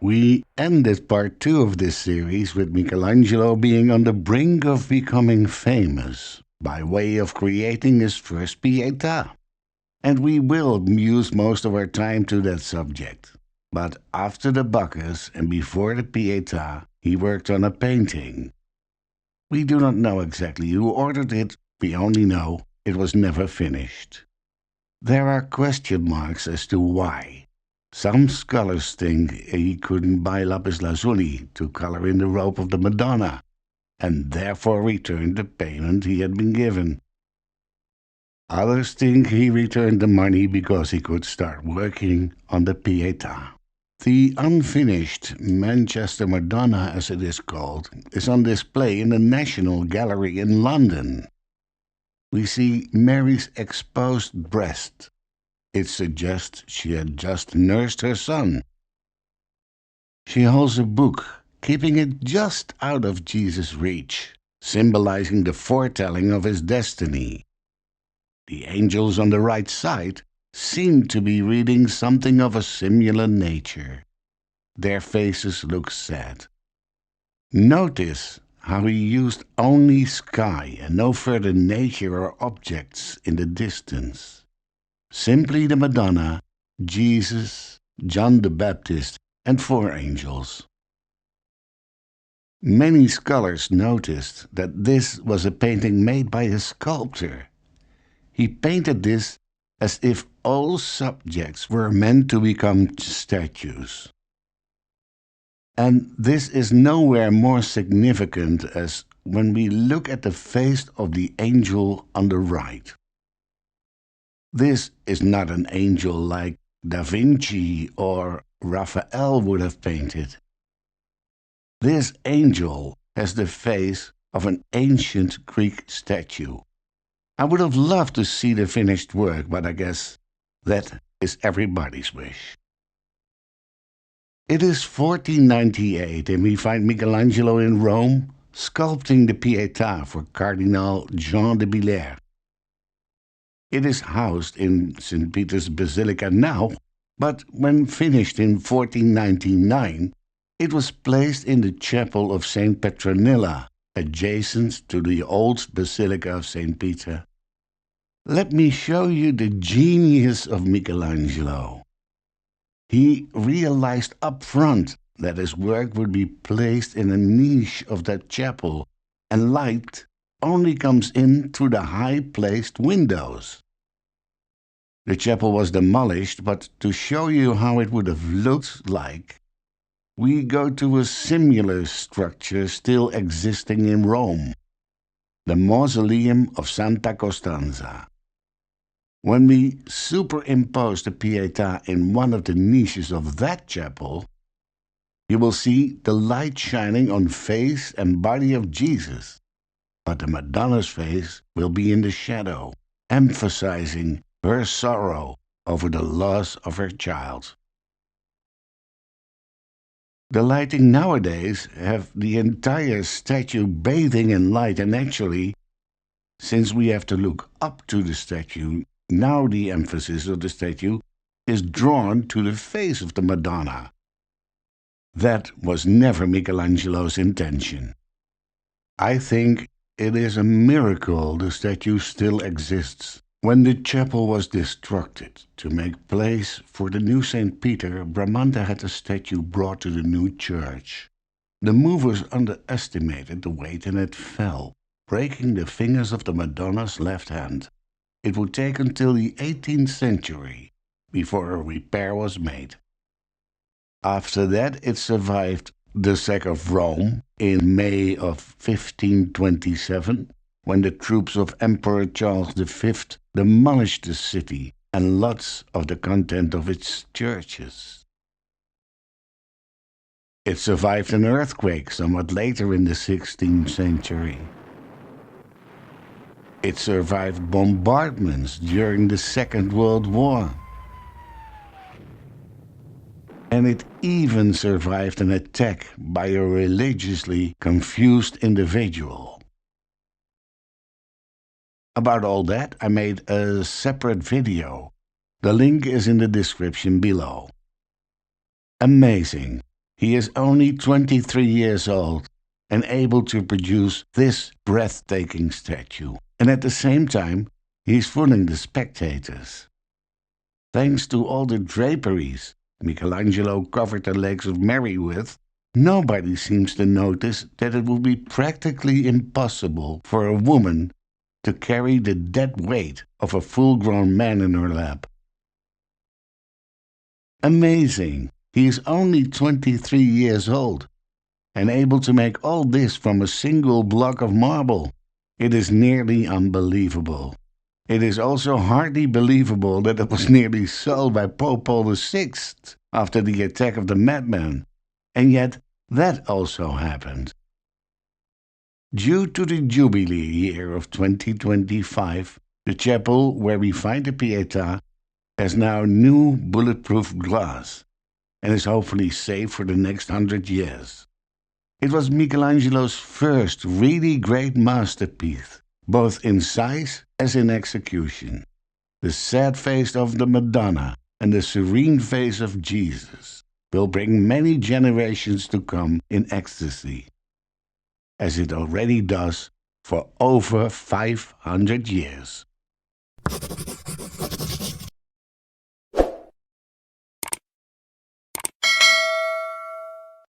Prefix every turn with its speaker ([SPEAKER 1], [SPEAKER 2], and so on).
[SPEAKER 1] We ended part 2 of this series with Michelangelo being on the brink of becoming famous by way of creating his first piéta. And we will use most of our time to that subject. But after the Bacchus and before the piéta, he worked on a painting. We do not know exactly who ordered it, we only know it was never finished. There are question marks as to why. Some scholars think he couldn't buy lapis lazuli to color in the robe of the Madonna, and therefore returned the payment he had been given. Others think he returned the money because he could start working on the piéta. The unfinished Manchester Madonna, as it is called, is on display in the National Gallery in London. We see Mary's exposed breast. It suggests she had just nursed her son. She holds a book, keeping it just out of Jesus' reach, symbolizing the foretelling of his destiny. The angels on the right side seem to be reading something of a similar nature. Their faces look sad. Notice how he used only sky and no further nature or objects in the distance. Simply the Madonna, Jesus, John the Baptist, and 4 angels. Many scholars noticed that this was a painting made by a sculptor. He painted this as if all subjects were meant to become statues. And this is nowhere more significant as when we look at the face of the angel on the right. This is not an angel like Da Vinci or Raphael would have painted. This angel has the face of an ancient Greek statue. I would have loved to see the finished work, but I guess that is everybody's wish. It is 1498 and we find Michelangelo in Rome sculpting the Pietà for Cardinal Jean de Billère. It is housed in St. Peter's Basilica now, but when finished in 1499, it was placed in the chapel of St. Petronilla, adjacent to the old Basilica of St. Peter. Let me show you the genius of Michelangelo. He realized up front that his work would be placed in a niche of that chapel, and light only comes in through the high-placed windows. The chapel was demolished, but to show you how it would have looked like, we go to a similar structure still existing in Rome, the Mausoleum of Santa Costanza. When we superimpose the Pietà in one of the niches of that chapel, you will see the light shining on face and body of Jesus, but the Madonna's face will be in the shadow, emphasizing her sorrow over the loss of her child. The lighting nowadays have the entire statue bathing in light, and actually, since we have to look up to the statue, now the emphasis of the statue is drawn to the face of the Madonna. That was never Michelangelo's intention. I think it is a miracle the statue still exists. When the chapel was destructed to make place for the new St. Peter, Bramante had the statue brought to the new church. The movers underestimated the weight and it fell, breaking the fingers of the Madonna's left hand. It would take until the 18th century before a repair was made. After that, it survived the sack of Rome in May of 1527, when the troops of Emperor Charles V demolished the city and lots of the content of its churches. It survived an earthquake somewhat later in the 16th century. It survived bombardments during the Second World War. And it even survived an attack by a religiously confused individual. About all that, I made a separate video. The link is in the description below. Amazing. He is only 23 years old and able to produce this breathtaking statue. And at the same time, he's fooling the spectators. Thanks to all the draperies Michelangelo covered the legs of Mary with, nobody seems to notice that it would be practically impossible for a woman to carry the dead weight of a full-grown man in her lap. Amazing! He is only 23 years old and able to make all this from a single block of marble. It is nearly unbelievable. It is also hardly believable that it was nearly sold by Pope Paul VI after the attack of the madman, and yet that also happened. Due to the Jubilee year of 2025, the chapel where we find the Pietà has now new bulletproof glass and is hopefully safe for the next 100 years. It was Michelangelo's first really great masterpiece, both in size as in execution. The sad face of the Madonna and the serene face of Jesus will bring many generations to come in ecstasy, as it already does for over 500 years.